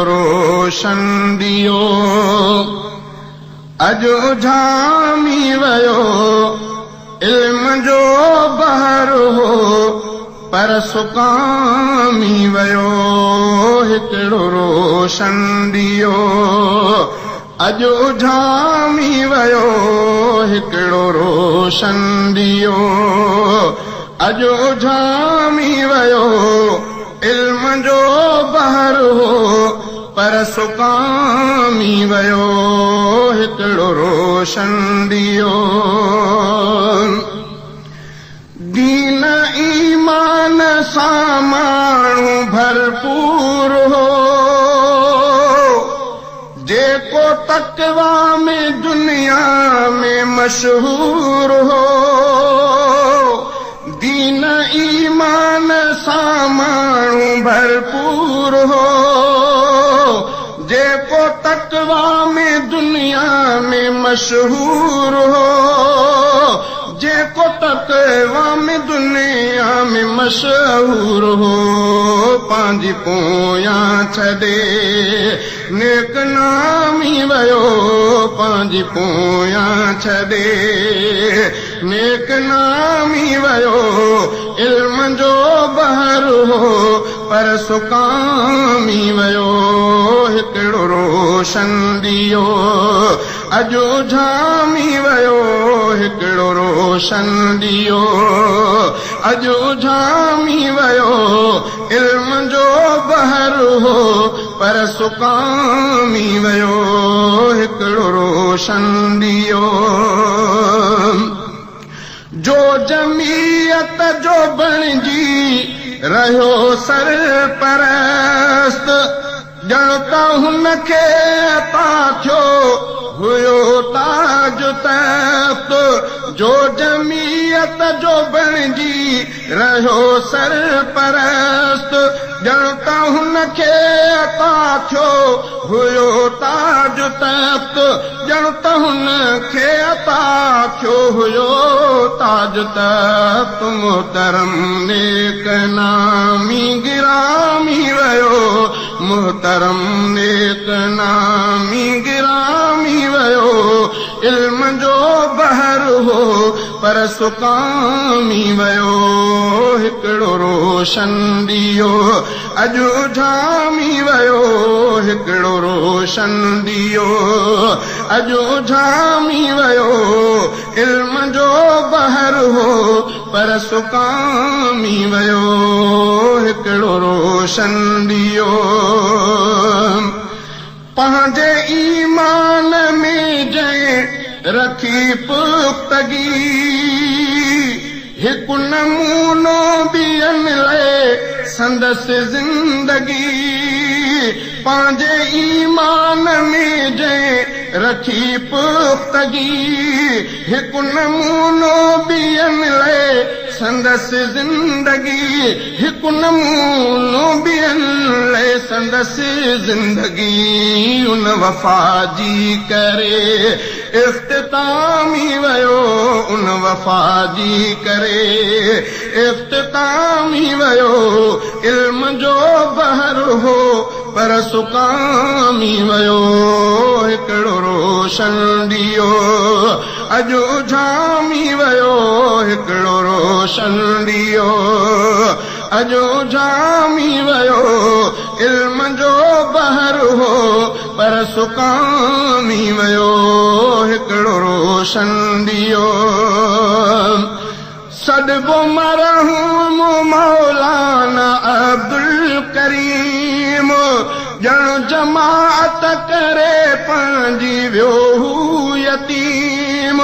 रोशन दियो अॼु उझामी वियो इल्म जो बहर हो पर सुकामी वियो हिकिड़ो रोशन दियो अॼु उझामी वियो हिकिड़ो रोशन दियो अॼु उझामी वियो इल्म जो बहर हो पर सुकामी वियो हिकिड़ो रोशन दियो दीन ईमान सां माण्हू भरपूर हो जेको तक़वा में दुनिया में मशहूर हो दीन ईमान सां माण्हू भरपूर हो जेको तक़वा में दुनिया में मशहूर हो जेको तक़वा में दुनिया में मशहूर हो पंहिंजी पोयां छॾे नेक नामी वियो पंहिंजी पोयां छॾे नेक नामी वियो इल्म जो बहर हो पर सुकामी वियो हिकिड़ो रोशन दियो अॼु उझामी वियो हिकिड़ो रोशन दियो अॼु उझामी वियो इल्म जो बहर हो पर सुकामी वियो हिकिड़ो रोशन दियो जो जमीयत जो बणिजी रहियो सरपरस्त ॼण त हुनखे अता थियो हुयो ताज तख़्त जो जमीयत जो बणिजी रहियो सरपरस्त ॼण त हुनखे अता थियो हुयो ताज तख़्त ॼण त हुनखे अता थियो हुयो ताज तख़्त मोहतरम नेक नामी गिरामी वियो मोहतरम नेक नामी गिरामी वियो इल्म जो बहर हो पर सुकामी वियो हिकिड़ो रोशन दियो अॼु उझामी वियो हिकिड़ो रोशन दियो अॼु उझामी वियो इल्म जो बहर हो पर सुकामी वियो हिकिड़ो रोशन दियो पंहिंजे ईमान में जंहिं रखी पुख़्तगी हिकु नमूनो ॿियनि लाइ संदसि ज़िंदगी पंहिंजे ईमान में जंहिं रखी पुख़्तगी हिकु नमूनो ॿियनि लाइ संदसि ज़िंदगी हिकु नमूनो ॿियनि लाइ संदसि ज़िंदगी उन वफ़ा जी करे इख़्तितामी वियो उन वफ़ा जी करे इख़्तितामी वियो इल्म जो बहर हो पर सुकामी वियो हिकिड़ो रोशन दियो अॼु उझामी वियो हिकिड़ो रोशन दियो अॼु उझामी वियो इल्म जो बहर हो पर सुकामी वियो हिकिड़ो रोशन दियो सॾिबो मरहूम मौलाना अब्दुल करीम ॼण जमाअत करे पंहिंजी वियो हू यतीम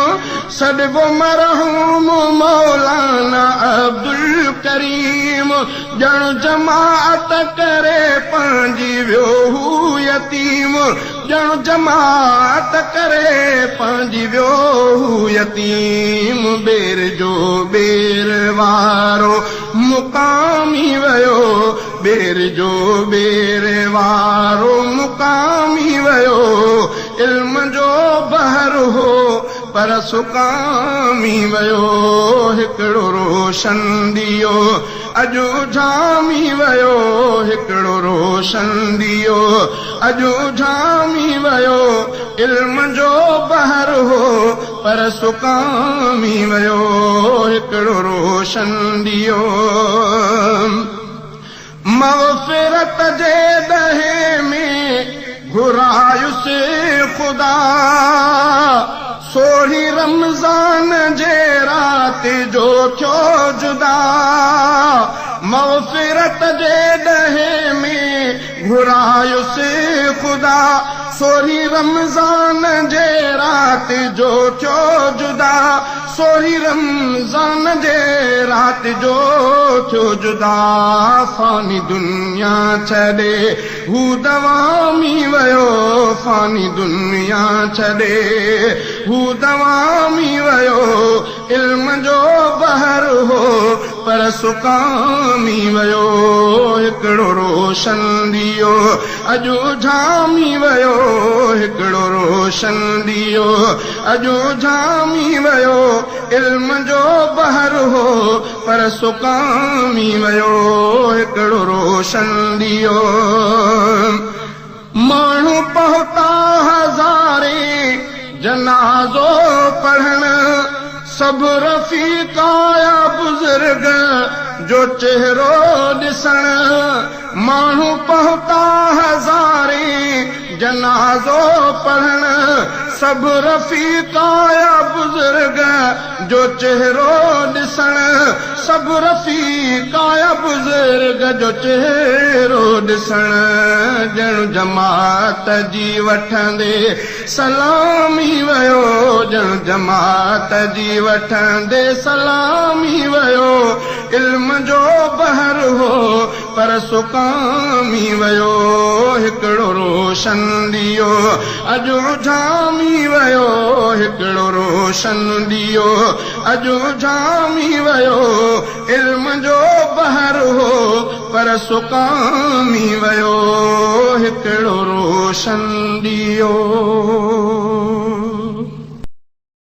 सॾिबो मरहूम मौलाना अब्दुल करीम ॼण जमाअत करे पंहिंजी वियो हू यतीम ॼण जमाअत करे पंहिंजी वियो हू यतीम बेर जो बेर वारो मुकामी वियो बेर जो बेर वारो मुकामी वियो इल्म जो बहर हो पर सुकामी वियो हिकिड़ो रोशन दियो अजु झामी वयो हिकिड़ो रोशन दियो अजु झामी वयो इल्म जो बहर हो पर सुकामी वयो हिकिड़ो रोशन दियो मग़फ़िरत जे दहे में घुरायुसि ख़ुदा सोढ़ी रमज़ान जे राति जो थियो जुदा मग़फ़िरत जे दहे में घुरायुसि ख़ुदा सोढ़ी रमज़ान जे राति जो थियो जुदा सोढ़ी रमज़ान जे राति जो थियो जुदा फ़ानी दुनिया छॾे हू दवामी वयो फ़ानी दुनिया छॾे हू दवामी वयो इल्म जो बहर हो पर सुकामी वयो हिकिड़ो रोशन दियो अजु झामी वयो हिकिड़ो रोशन दियो अजु झामी वयो इल्म जो बहर हो पर सुकामी वयो हिकिड़ो रोशन दियो माण्हू पहुता हज़ारे जनाज़ो पढ़ण सब रफ़ीक़ आया बुज़ुर्ग जो चेहरो ॾिसण माण्हू पहुता हज़ारे जनाज़ो पढ़ण सब रफ़ीक़ आया बुज़ुर्ग जो चेहरो ॾिसण सब रफ़ीक़ आया बुज़ुर्ग जो चेहरो ॾिसण ॼण जमात जी वठंदे सलामी वयो ॼण जमात जी वठंदे सलामी वयो इल्म जो बहर हो पर सुकामी वयो हिकिड़ो रोशन दियो अजु झामी वयो हिकिड़ो रोशन दियो अजु झामी वयो इल्म जो बहर हो पर सुकामी वयो हिकिड़ो रोशन दियो